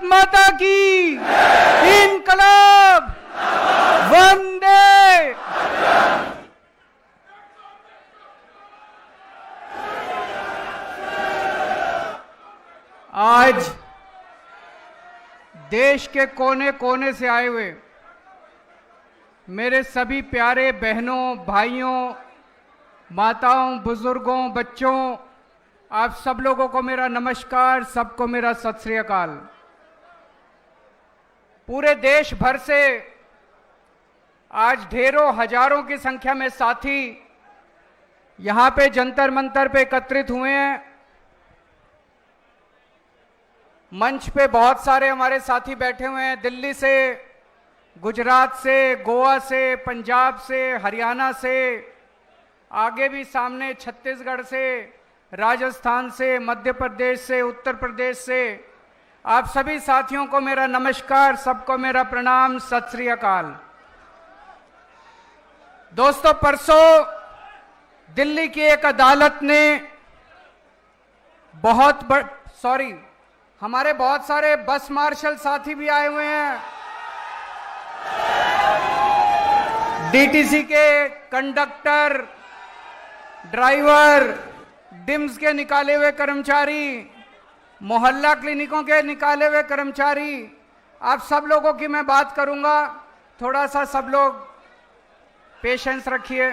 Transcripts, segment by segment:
माता की, इनकलाब, वंदे। आज देश के कोने कोने से आए हुए मेरे सभी प्यारे बहनों, भाइयों, माताओं, बुजुर्गों, बच्चों, आप सब लोगों को मेरा नमस्कार, सबको मेरा सत श्री अकाल। पूरे देश भर से आज ढेरों हजारों की संख्या में साथी यहां पे जंतर मंतर पे एकत्रित हुए हैं। मंच पे बहुत सारे हमारे साथी बैठे हुए हैं, दिल्ली से, गुजरात से, गोवा से, पंजाब से, हरियाणा से, आगे भी सामने छत्तीसगढ़ से, राजस्थान से, मध्य प्रदेश से, उत्तर प्रदेश से। आप सभी साथियों को मेरा नमस्कार, सबको मेरा प्रणाम, सत श्री अकाल। दोस्तों, परसों दिल्ली की एक अदालत ने हमारे बहुत सारे बस मार्शल साथी भी आए हुए हैं, डीटीसी के कंडक्टर, ड्राइवर, डिम्स के निकाले हुए कर्मचारी, मोहल्ला क्लिनिकों के निकाले हुए कर्मचारी, आप सब लोगों की मैं बात करूंगा। थोड़ा सा सब लोग पेशेंस रखिए।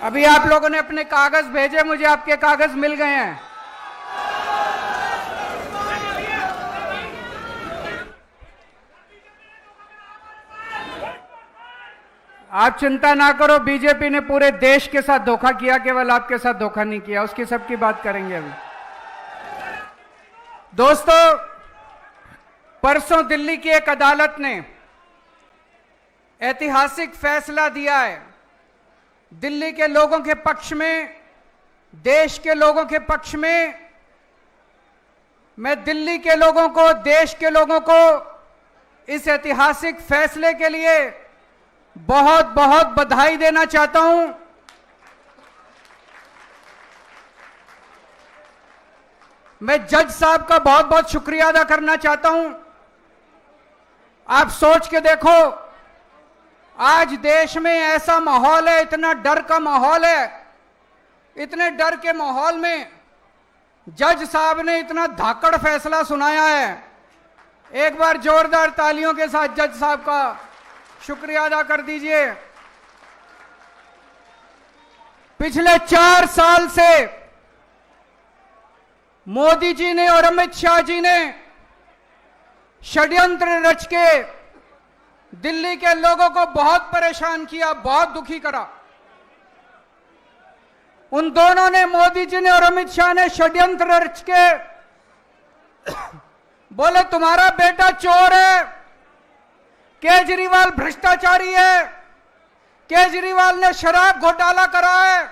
अभी आप लोगों ने अपने कागज भेजे, मुझे आपके कागज मिल गए हैं। आप चिंता ना करो, बीजेपी ने पूरे देश के साथ धोखा किया, केवल आपके साथ धोखा नहीं किया। उसकी सबकी बात करेंगे अभी। दोस्तों, परसों दिल्ली की एक अदालत ने ऐतिहासिक फैसला दिया है। दिल्ली के लोगों के पक्ष में, देश के लोगों के पक्ष में। मैं दिल्ली के लोगों को, देश के लोगों को इस ऐतिहासिक फैसले के लिए बहुत बहुत बधाई देना चाहता हूं। मैं जज साहब का बहुत बहुत शुक्रिया अदा करना चाहता हूं। आप सोच के देखो, आज देश में ऐसा माहौल है, इतना डर का माहौल है, इतने डर के माहौल में जज साहब ने इतना धाकड़ फैसला सुनाया है। एक बार जोरदार तालियों के साथ जज साहब का शुक्रिया अदा कर दीजिए। पिछले 4 साल से मोदी जी ने और अमित शाह जी ने षड्यंत्र रच के दिल्ली के लोगों को बहुत परेशान किया, बहुत दुखी करा। उन दोनों ने, मोदी जी ने और अमित शाह ने षड्यंत्र रच के बोले तुम्हारा बेटा चोर है, केजरीवाल भ्रष्टाचारी है, केजरीवाल ने शराब घोटाला करा है,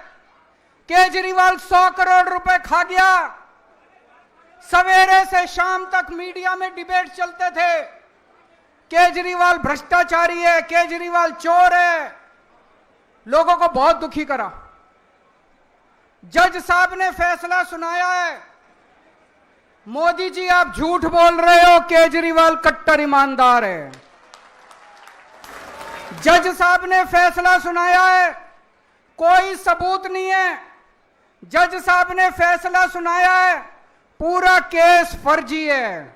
केजरीवाल 100 करोड़ रुपए खा गया। सवेरे से शाम तक मीडिया में डिबेट चलते थे, केजरीवाल भ्रष्टाचारी है, केजरीवाल चोर है। लोगों को बहुत दुखी करा। जज साहब ने फैसला सुनाया है, मोदी जी आप झूठ बोल रहे हो, केजरीवाल कट्टर ईमानदार है। जज साहब ने फैसला सुनाया है, कोई सबूत नहीं है। जज साहब ने फैसला सुनाया है, पूरा केस फर्जी है।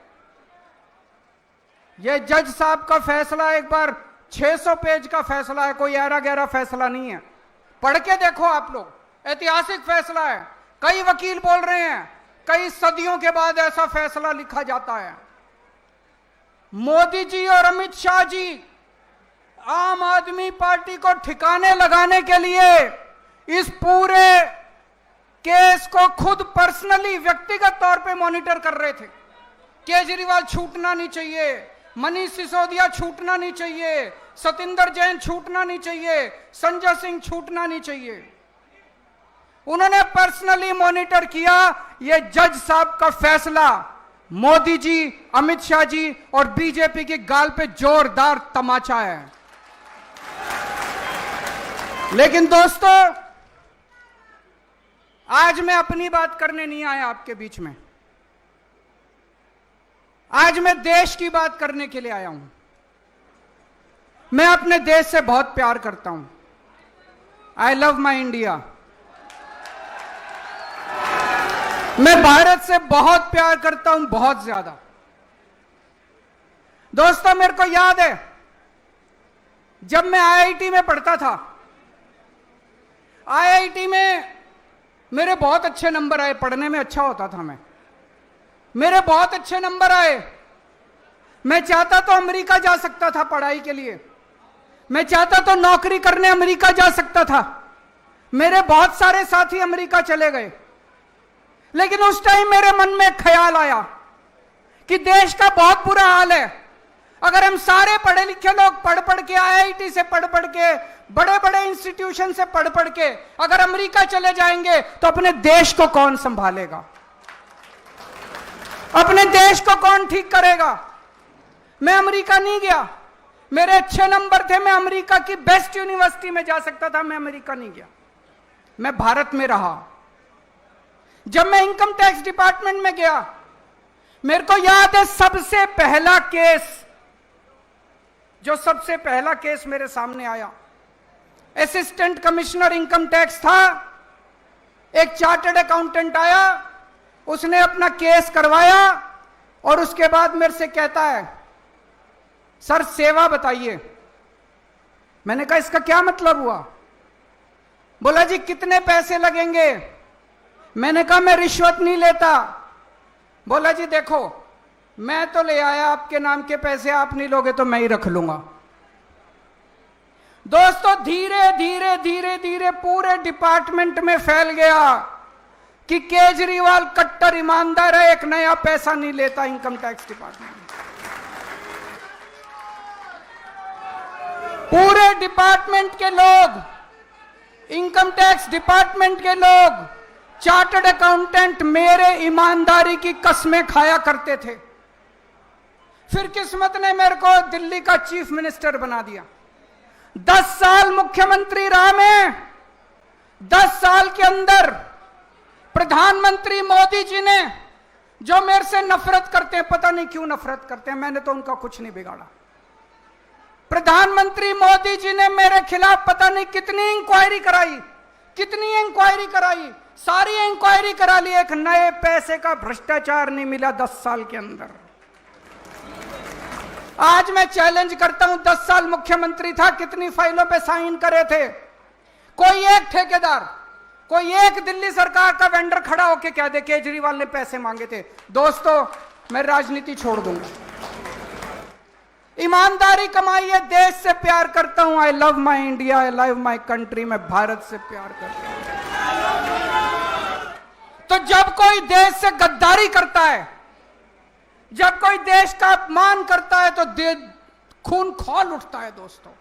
यह जज साहब का फैसला एक बार 600 पेज का फैसला है, कोई ऐरा गैरा फैसला नहीं है। पढ़ के देखो आप लोग, ऐतिहासिक फैसला है। कई वकील बोल रहे हैं कई सदियों के बाद ऐसा फैसला लिखा जाता है। मोदी जी और अमित शाह जी आम आदमी पार्टी को ठिकाने लगाने के लिए इस पूरे केस को खुद पर्सनली, व्यक्तिगत तौर पे मॉनिटर कर रहे थे। केजरीवाल छूटना नहीं चाहिए, मनीष सिसोदिया छूटना नहीं चाहिए, सतिंदर जैन छूटना नहीं चाहिए, संजय सिंह छूटना नहीं चाहिए। उन्होंने पर्सनली मॉनिटर किया। यह जज साहब का फैसला मोदी जी, अमित शाह जी और बीजेपी की गाल पे जोरदार तमाचा है। लेकिन दोस्तों, आज मैं अपनी बात करने नहीं आया आपके बीच में, आज मैं देश की बात करने के लिए आया हूं। मैं अपने देश से बहुत प्यार करता हूं। I love my India. मैं भारत से बहुत प्यार करता हूं, बहुत ज्यादा। दोस्तों, मेरे को याद है जब मैं आईआईटी में पढ़ता था, आईआईटी में मेरे बहुत अच्छे नंबर आए, पढ़ने में अच्छा होता था मैं, मेरे बहुत अच्छे नंबर आए। मैं चाहता तो अमेरिका जा सकता था पढ़ाई के लिए, मैं चाहता तो नौकरी करने अमेरिका जा सकता था। मेरे बहुत सारे साथी अमेरिका चले गए, लेकिन उस टाइम मेरे मन में एक ख्याल आया कि देश का बहुत बुरा हाल है। अगर हम सारे पढ़े लिखे लोग पढ़ पढ़ के, आईआईटी से पढ़ पढ़ के, बड़े बड़े इंस्टीट्यूशन से पढ़ पढ़ के अगर अमेरिका चले जाएंगे तो अपने देश को कौन संभालेगा, अपने देश को कौन ठीक करेगा। मैं अमेरिका नहीं गया, मेरे अच्छे नंबर थे, मैं अमेरिका की बेस्ट यूनिवर्सिटी में जा सकता था, मैं अमेरिका नहीं गया, मैं भारत में रहा। जब मैं इनकम टैक्स डिपार्टमेंट में गया, मेरे को याद है सबसे पहला केस मेरे सामने आया, असिस्टेंट कमिश्नर इनकम टैक्स था, एक चार्टर्ड अकाउंटेंट आया, उसने अपना केस करवाया और उसके बाद मेरे से कहता है, सर सेवा बताइए। मैंने कहा इसका क्या मतलब हुआ? बोला जी कितने पैसे लगेंगे? मैंने कहा मैं रिश्वत नहीं लेता। बोला जी देखो, मैं तो ले आया आपके नाम के पैसे, आप नहीं लोगे तो मैं ही रख लूंगा। दोस्तों, धीरे धीरे धीरे धीरे पूरे डिपार्टमेंट में फैल गया कि केजरीवाल कट्टर ईमानदार है, एक नया पैसा नहीं लेता इनकम टैक्स डिपार्टमेंट। पूरे डिपार्टमेंट के लोग, इनकम टैक्स डिपार्टमेंट के लोग, चार्टर्ड अकाउंटेंट मेरे ईमानदारी की कस्में खाया करते थे। फिर किस्मत ने मेरे को दिल्ली का चीफ मिनिस्टर बना दिया। 10 साल मुख्यमंत्री रहा मैं। 10 साल के अंदर प्रधानमंत्री मोदी जी ने, जो मेरे से नफरत करते हैं, पता नहीं क्यों नफरत करते हैं, मैंने तो उनका कुछ नहीं बिगाड़ा, प्रधानमंत्री मोदी जी ने मेरे खिलाफ पता नहीं कितनी इंक्वायरी कराई, सारी इंक्वायरी करा ली, एक नए पैसे का भ्रष्टाचार नहीं मिला 10 साल के अंदर। आज मैं चैलेंज करता हूं, 10 साल मुख्यमंत्री था, कितनी फाइलों पे साइन करे थे? कोई एक ठेकेदार, कोई एक दिल्ली सरकार का वेंडर खड़ा होके कह दे केजरीवाल ने पैसे मांगे थे। दोस्तों, मैं राजनीति छोड़ दूंगा, ईमानदारी कमाई है, देश से प्यार करता हूं। I love my India, I love my country. मैं भारत से प्यार करता हूं। तो जब कोई देश से गद्दारी करता है, जब कोई देश का अपमान करता है, तो खून खौल उठता है। दोस्तों,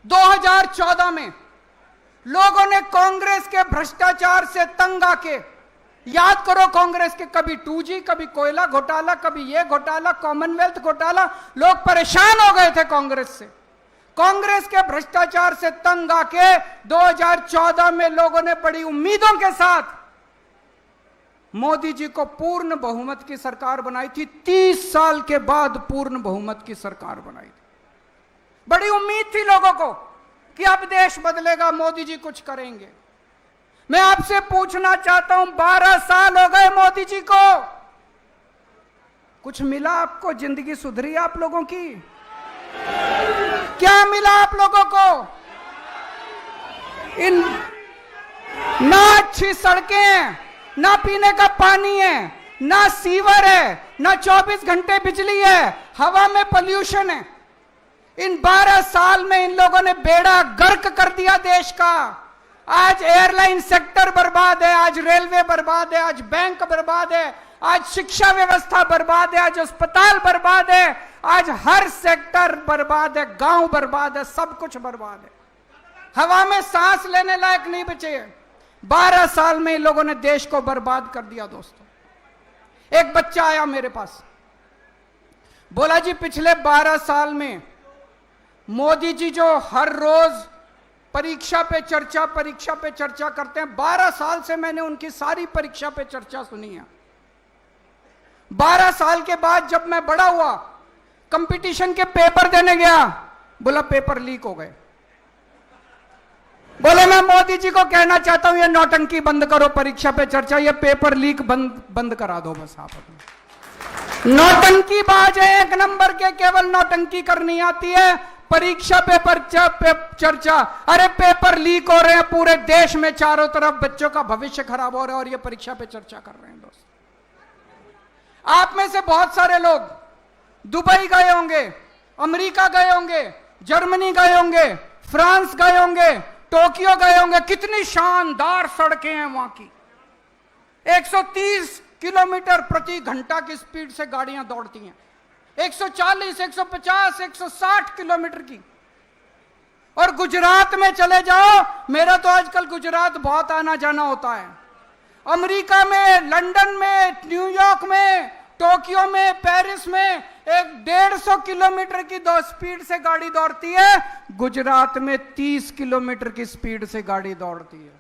2014 में लोगों ने कांग्रेस के भ्रष्टाचार से तंग आके, याद करो कांग्रेस के कभी 2G, कभी कोयला घोटाला, कभी ये घोटाला, कॉमनवेल्थ घोटाला, लोग परेशान हो गए थे कांग्रेस से। कांग्रेस के भ्रष्टाचार से तंग आके 2014 में लोगों ने बड़ी उम्मीदों के साथ मोदी जी को पूर्ण बहुमत की सरकार बनाई थी। 30 साल के बाद पूर्ण बहुमत की सरकार बनाई थी। बड़ी उम्मीद थी लोगों को कि अब देश बदलेगा, मोदी जी कुछ करेंगे। मैं आपसे पूछना चाहता हूं, 12 साल हो गए मोदी जी को, कुछ मिला आपको? जिंदगी सुधरी आप लोगों की? क्या मिला आप लोगों को? इन ना अच्छी सड़कें, ना पीने का पानी है, ना सीवर है, ना 24 घंटे बिजली है, हवा में पोल्यूशन है। इन 12 साल में इन लोगों ने बेड़ा गर्क कर दिया देश का। आज एयरलाइन सेक्टर बर्बाद है, आज रेलवे बर्बाद है, आज बैंक बर्बाद है, आज शिक्षा व्यवस्था बर्बाद है, आज अस्पताल बर्बाद है, आज हर सेक्टर बर्बाद है, गांव बर्बाद है, सब कुछ बर्बाद है। हवा में सांस लेने लायक नहीं बचे। 12 साल में इन लोगों ने देश को बर्बाद कर दिया। दोस्तों, एक बच्चा आया मेरे पास, बोला जी पिछले 12 साल में मोदी जी जो हर रोज परीक्षा पे चर्चा करते हैं। 12 साल से मैंने उनकी सारी परीक्षा पे चर्चा सुनी है। 12 साल के बाद जब मैं बड़ा हुआ, कंपटीशन के पेपर देने गया, बोला पेपर लीक हो गए। बोले मैं मोदी जी को कहना चाहता हूं ये नौटंकी बंद करो, परीक्षा पे चर्चा, ये पेपर लीक बंद करा दो बस। आप नौटंकी बाज है, एक नंबर के, केवल नौटंकी करनी आती है। परीक्षा पेपर चर्चा, अरे पेपर लीक हो रहे हैं पूरे देश में, चारों तरफ बच्चों का भविष्य खराब हो रहा है और ये परीक्षा पे चर्चा कर रहे हैं। दोस्त, आप में से बहुत सारे लोग दुबई गए होंगे, अमेरिका गए होंगे, जर्मनी गए होंगे, फ्रांस गए होंगे, टोक्यो गए होंगे। कितनी शानदार सड़कें हैं वहां की। 130 किलोमीटर प्रति घंटा की स्पीड से गाड़ियां दौड़ती हैं, 140, 150, 160 किलोमीटर की। और गुजरात में चले जाओ, मेरा तो आजकल गुजरात बहुत आना जाना होता है। अमेरिका में, लंदन में, न्यूयॉर्क में, टोक्यो में, पेरिस में 150 किलोमीटर की स्पीड से गाड़ी दौड़ती है। गुजरात में 30 किलोमीटर की स्पीड से गाड़ी दौड़ती है।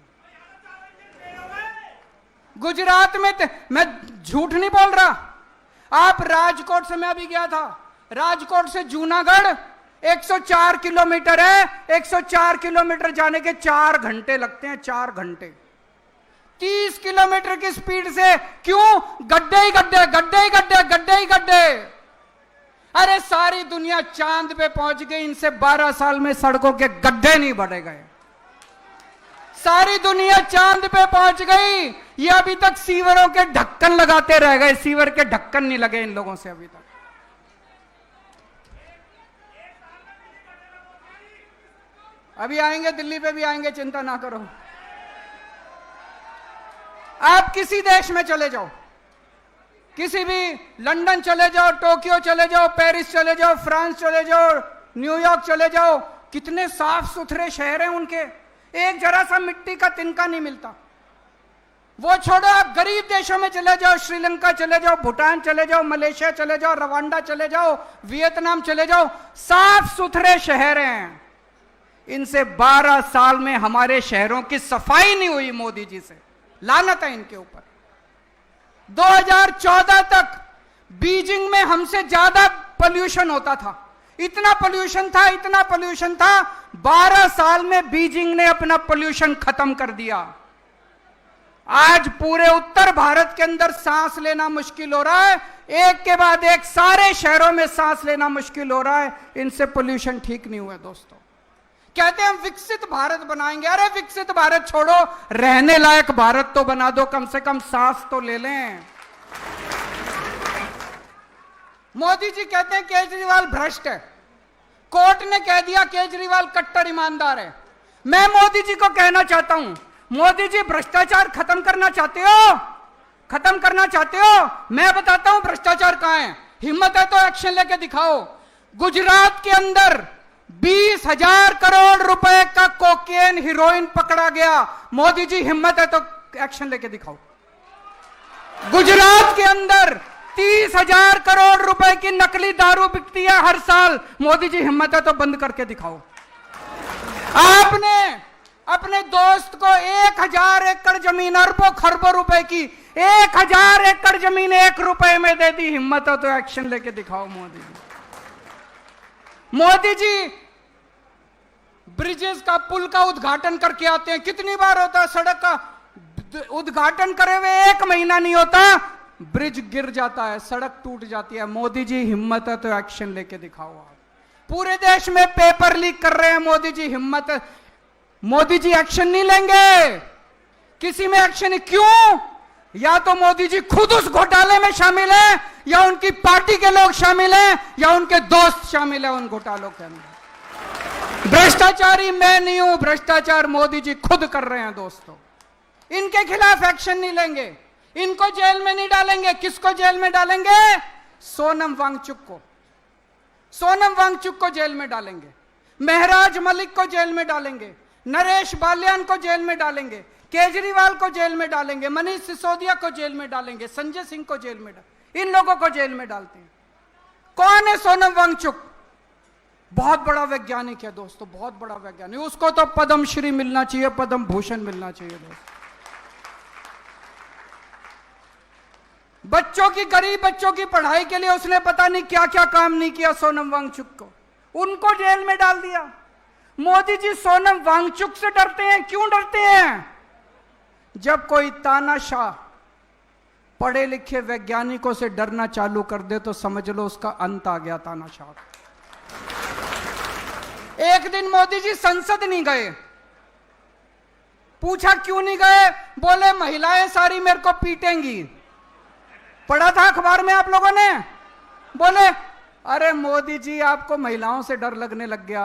गुजरात में मैं झूठ नहीं बोल रहा। आप राजकोट से, मैं अभी गया था, राजकोट से जूनागढ़ 104 किलोमीटर है। 104 किलोमीटर जाने के 4 घंटे लगते हैं, 4 घंटे। 30 किलोमीटर की स्पीड से, क्यों? गड्ढे ही गड्ढे, गड्ढे ही गड्ढे, गड्ढे ही गड्ढे। अरे सारी दुनिया चांद पे पहुंच गई, इनसे 12 साल में सड़कों के गड्ढे नहीं बढ़े गए। सारी दुनिया चांद पे पहुंच गई, ये अभी तक सीवरों के ढक्कन लगाते रह गए। सीवर के ढक्कन नहीं लगे इन लोगों से अभी तक। अभी आएंगे, दिल्ली पे भी आएंगे, चिंता ना करो। आप किसी देश में चले जाओ, किसी भी, लंदन चले जाओ, टोक्यो चले जाओ, पेरिस चले जाओ, फ्रांस चले जाओ, न्यूयॉर्क चले जाओ, कितने साफ सुथरे शहर हैं उनके। एक जरा सा मिट्टी का तिनका नहीं मिलता। वो छोड़ो, आप गरीब देशों में चले जाओ, श्रीलंका चले जाओ, भूटान चले जाओ, मलेशिया चले जाओ, रवांडा चले जाओ, वियतनाम चले जाओ, साफ सुथरे शहर हैं। इनसे 12 साल में हमारे शहरों की सफाई नहीं हुई मोदी जी से। लानत है इनके ऊपर। 2014 तक बीजिंग में हमसे ज्यादा पोल्यूशन होता था। इतना पोल्यूशन था, इतना पोल्यूशन था। 12 साल में बीजिंग ने अपना पोल्यूशन खत्म कर दिया। आज पूरे उत्तर भारत के अंदर सांस लेना मुश्किल हो रहा है। एक के बाद एक सारे शहरों में सांस लेना मुश्किल हो रहा है। इनसे पोल्यूशन ठीक नहीं हुआ। दोस्तों, कहते हैं हम विकसित भारत बनाएंगे। अरे विकसित भारत छोड़ो, रहने लायक भारत तो बना दो, कम से कम सांस तो ले लें। मोदी जी कहते हैं केजरीवाल भ्रष्ट है। कोर्ट ने कह दिया केजरीवाल कट्टर ईमानदार है। मैं मोदी जी को कहना चाहता हूं, मोदी जी भ्रष्टाचार खत्म करना चाहते हो? खत्म करना चाहते हो? मैं बताता हूं भ्रष्टाचार कहां है। हिम्मत है तो एक्शन लेके दिखाओ। गुजरात के अंदर 20,000 करोड़ रुपए का कोकेन, हीरोइन पकड़ा गया। मोदी जी हिम्मत है तो एक्शन लेके दिखाओ। गुजरात के अंदर 30,000 करोड़ रुपए की नकली दारू बिकती है हर साल। मोदी जी हिम्मत है तो बंद करके दिखाओ। आपने अपने दोस्त को 1,000 एकड़ जमीन, अरबों खरबों रुपए की 1,000 एकड़ जमीन 1 रुपए में दे दी। हिम्मत हो तो एक्शन लेके दिखाओ मोदी जी। मोदी जी ब्रिजेस का, पुल का उद्घाटन करके आते हैं। कितनी बार होता है? सड़क का उद्घाटन करे हुए 1 महीना नहीं होता, ब्रिज गिर जाता है, सड़क टूट जाती है। मोदी जी हिम्मत है तो एक्शन लेके दिखाओ। आप पूरे देश में पेपर लीक कर रहे हैं, मोदी जी हिम्मत है। मोदी जी एक्शन नहीं लेंगे, किसी में एक्शन नहीं। क्यों? या तो मोदी जी खुद उस घोटाले में शामिल है, या उनकी पार्टी के लोग शामिल हैं, या उनके दोस्त शामिल है उन घोटालों के अंदर। भ्रष्टाचारी मैं नहीं हूं, भ्रष्टाचार मोदी जी खुद कर रहे हैं। दोस्तों, इनके खिलाफ एक्शन नहीं लेंगे, इनको जेल में नहीं डालेंगे। किसको जेल में डालेंगे? सोनम वांगचुक को। सोनम वांगचुक को जेल में डालेंगे, महराज मलिक को जेल में डालेंगे, नरेश बाल्यान को जेल में डालेंगे, केजरीवाल को जेल में डालेंगे, मनीष सिसोदिया को जेल में डालेंगे, संजय सिंह को जेल में इन लोगों को जेल में डालते हैं। कौन है सोनम वांगचुक? बहुत बड़ा वैज्ञानिक है दोस्तों, बहुत बड़ा वैज्ञानिक। उसको तो पद्म श्री मिलना चाहिए, पद्म भूषण मिलना चाहिए दोस्तों। बच्चों की, गरीब बच्चों की पढ़ाई के लिए उसने पता नहीं क्या क्या काम नहीं किया सोनम वांगचुक को, उनको जेल में डाल दिया। मोदी जी सोनम वांगचुक से डरते हैं, क्यों डरते हैं? जब कोई तानाशाह पढ़े लिखे वैज्ञानिकों से डरना चालू कर दे तो समझ लो उसका अंत आ गया तानाशाह। एक दिन मोदी जी संसद नहीं गए, पूछा क्यों नहीं गए? बोले महिलाएं सारी मेरे को पीटेंगी। पढ़ा था अखबार में आप लोगों ने? बोले अरे मोदी जी आपको महिलाओं से डर लगने लग गया।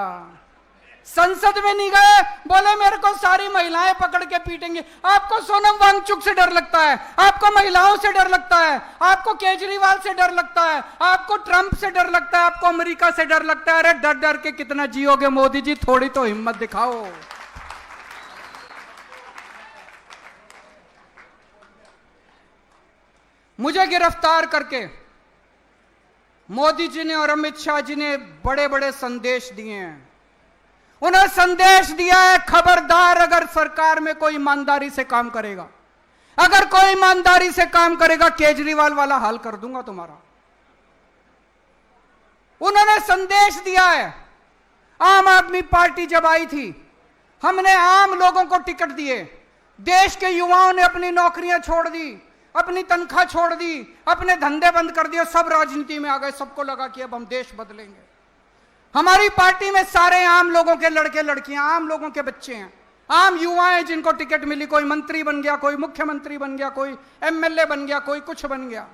संसद में नहीं गए, बोले मेरे को सारी महिलाएं पकड़ के पीटेंगे। आपको सोनम वांगचुक से डर लगता है, आपको महिलाओं से डर लगता है, आपको केजरीवाल से डर लगता है, आपको ट्रंप से डर लगता है, आपको अमेरिका से डर लगता है। अरे डर डर के कितना जियोगे मोदी जी, थोड़ी तो हिम्मत दिखाओ। मुझे गिरफ्तार करके मोदी जी ने और अमित शाह जी ने बड़े बड़े संदेश दिए हैं। उन्हें संदेश दिया है, खबरदार अगर सरकार में कोई ईमानदारी से काम करेगा, अगर कोई ईमानदारी से काम करेगा केजरीवाल वाला हाल कर दूंगा तुम्हारा। उन्होंने संदेश दिया है। आम आदमी पार्टी जब आई थी, हमने आम लोगों को टिकट दिए। देश के युवाओं ने अपनी नौकरियां छोड़ दी, अपनी तनख्वाह छोड़ दी, अपने धंधे बंद कर दिए, सब राजनीति में आ गए। सबको लगा कि अब हम देश बदलेंगे। हमारी पार्टी में सारे आम लोगों के लड़के लड़कियां, आम लोगों के बच्चे हैं, आम युवा हैं जिनको टिकट मिली। कोई मंत्री बन गया, कोई मुख्यमंत्री बन गया, कोई एमएलए बन गया, कोई कुछ बन गया।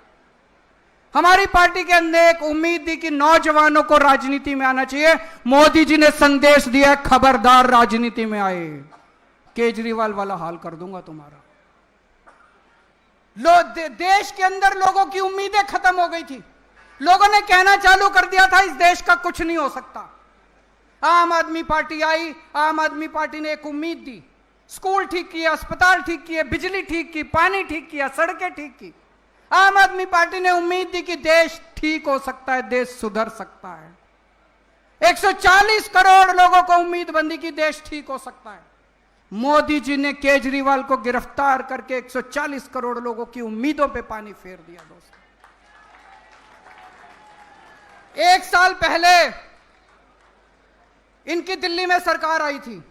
हमारी पार्टी के अंदर एक उम्मीद थी कि नौजवानों को राजनीति में आना चाहिए। मोदी जी ने संदेश दिया, खबरदार राजनीति में आए, केजरीवाल वाला हाल कर दूंगा तुम्हारा। देश के अंदर लोगों की उम्मीदें खत्म हो गई थी। लोगों ने कहना चालू कर दिया था इस देश का कुछ नहीं हो सकता। आम आदमी पार्टी आई, आम आदमी पार्टी ने एक उम्मीद दी। स्कूल ठीक किए, अस्पताल ठीक किए, बिजली ठीक की, पानी ठीक किया, सड़कें ठीक की। आम आदमी पार्टी ने उम्मीद दी कि देश ठीक हो सकता है, देश सुधर सकता है। 140 करोड़ लोगों को उम्मीद बंदी की देश ठीक हो सकता है। मोदी जी ने केजरीवाल को गिरफ्तार करके 140 करोड़ लोगों की उम्मीदों पे पानी फेर दिया दोस्तों। एक साल पहले इनकी दिल्ली में सरकार आई थी।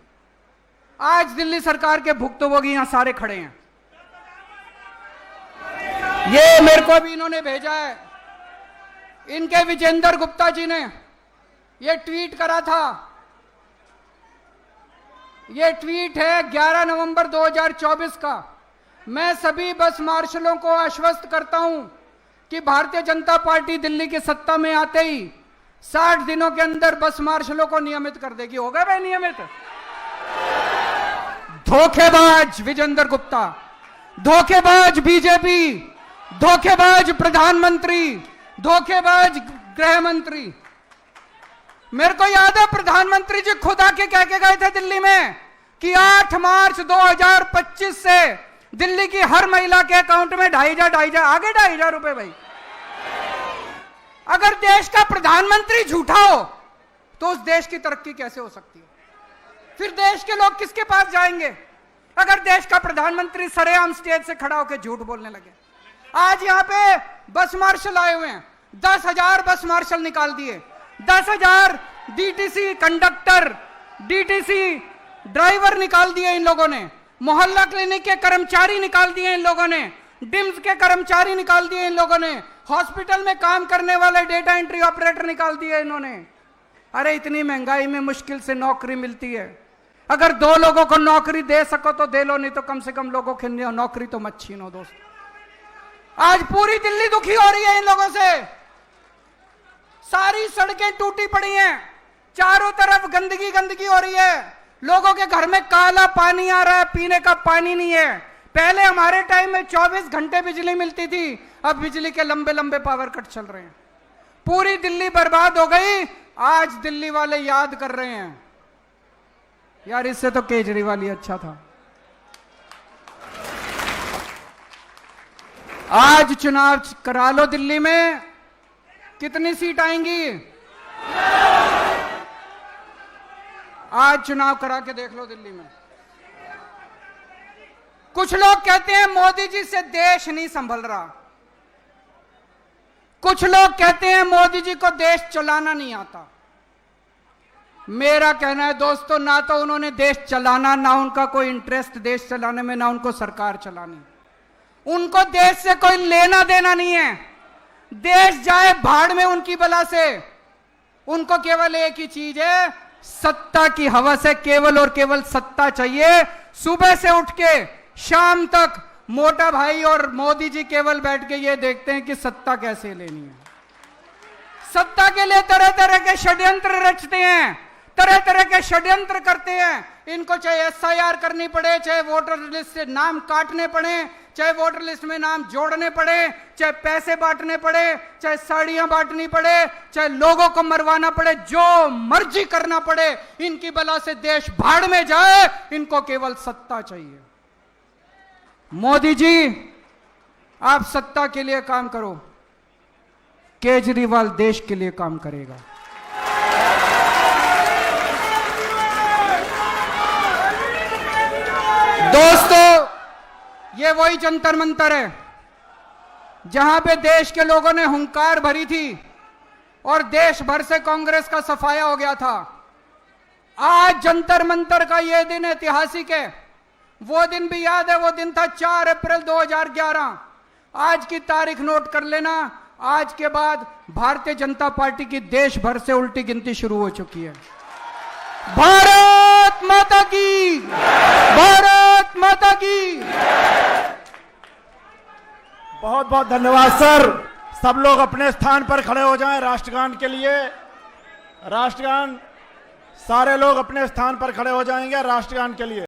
आज दिल्ली सरकार के भुक्तभोगी यहां सारे खड़े हैं। ये मेरे को भी इन्होंने भेजा है। इनके विजेंद्र गुप्ता जी ने ये ट्वीट करा था। ये ट्वीट है 11 नवंबर 2024 का। मैं सभी बस मार्शलों को आश्वस्त करता हूं कि भारतीय जनता पार्टी दिल्ली की सत्ता में आते ही 60 दिनों के अंदर बस मार्शलों को नियमित कर देगी। होगा भाई नियमित? धोखेबाज विजेंद्र गुप्ता, धोखेबाज बीजेपी, धोखेबाज प्रधानमंत्री, धोखेबाज गृह मंत्री। मेरे को याद है प्रधानमंत्री जी खुद आके कह के गए थे दिल्ली में कि 8 मार्च 2025 से दिल्ली की हर महिला के अकाउंट में 2,500 आगे 2,500 रुपए। भाई अगर देश का प्रधानमंत्री झूठा हो तो उस देश की तरक्की कैसे हो सकती है? फिर देश के लोग किसके पास जाएंगे? अगर देश का प्रधानमंत्री सरेआम स्टेज से खड़ा होकर झूठ बोलने लगे। आज यहां पे बस मार्शल आए हुए हैं, 10,000 बस मार्शल निकाल दिए, 10,000 डीटीसी कंडक्टर, डीटीसी ड्राइवर निकाल दिए इन लोगों ने, मोहल्ला क्लिनिक के कर्मचारी निकाल दिए इन लोगों ने, डिम्स के कर्मचारी निकाल दिए इन लोगों ने, हॉस्पिटल में काम करने वाले डेटा एंट्री ऑपरेटर निकाल दिए इन्होंने। अरे इतनी महंगाई में मुश्किल से नौकरी मिलती है। अगर 2 लोगों को नौकरी दे सको तो दे लो, नहीं तो कम से कम लोगों की नौकरी तो मत छीनो दोस्त। आज पूरी दिल्ली दुखी हो रही है इन लोगों से। सारी सड़कें टूटी पड़ी हैं, चारों तरफ गंदगी गंदगी हो रही है। लोगों के घर में काला पानी आ रहा है, पीने का पानी नहीं है। पहले हमारे टाइम में 24 घंटे बिजली मिलती थी, अब बिजली के लंबे लंबे पावर कट चल रहे हैं। पूरी दिल्ली बर्बाद हो गई। आज दिल्ली वाले याद कर रहे हैं यार इससे तो केजरीवाल ही अच्छा था। आज चुनाव करा लो दिल्ली में, कितनी सीट आएंगी? आज चुनाव करा के देख लो दिल्ली में। कुछ लोग कहते हैं मोदी जी से देश नहीं संभल रहा, कुछ लोग कहते हैं मोदी जी को देश चलाना नहीं आता। मेरा कहना है दोस्तों, ना तो उन्होंने देश चलाना, ना उनका कोई इंटरेस्ट देश चलाने में, ना उनको सरकार चलानी। उनको देश से कोई लेना देना नहीं है। देश जाए भाड़ में उनकी बला से। उनको केवल एक ही चीज है, सत्ता की हवस है, केवल और केवल सत्ता चाहिए। सुबह से उठ के शाम तक मोटा भाई और मोदी जी केवल बैठ के ये देखते हैं कि सत्ता कैसे लेनी है। सत्ता के लिए तरह तरह के षड्यंत्र रचते हैं, तरह तरह के षड्यंत्र करते हैं। इनको चाहे एसआईआर करनी पड़े, चाहे वोटर लिस्ट से नाम काटने पड़े, चाहे वोटर लिस्ट में नाम जोड़ने पड़े, चाहे पैसे बांटने पड़े, चाहे साड़ियां बांटनी पड़े, चाहे लोगों को मरवाना पड़े, जो मर्जी करना पड़े, इनकी बला से देश भाड़ में जाए। इनको केवल सत्ता चाहिए। मोदी जी, आप सत्ता के लिए काम करो, केजरीवाल देश के लिए काम करेगा। दोस्तों, ये वही जंतर मंतर है जहां पे देश के लोगों ने हुंकार भरी थी और देश भर से कांग्रेस का सफाया हो गया था। आज जंतर मंतर का यह दिन ऐतिहासिक है। वो दिन भी याद है, वो दिन था 4 अप्रैल 2011। आज की तारीख नोट कर लेना। आज के बाद भारतीय जनता पार्टी की देश भर से उल्टी गिनती शुरू हो चुकी है। भारत माता की, भारत माता की। बहुत बहुत धन्यवाद सर। सब लोग अपने स्थान पर खड़े हो जाएं राष्ट्रगान के लिए। राष्ट्रगान, सारे लोग अपने स्थान पर खड़े हो जाएंगे राष्ट्रगान के लिए।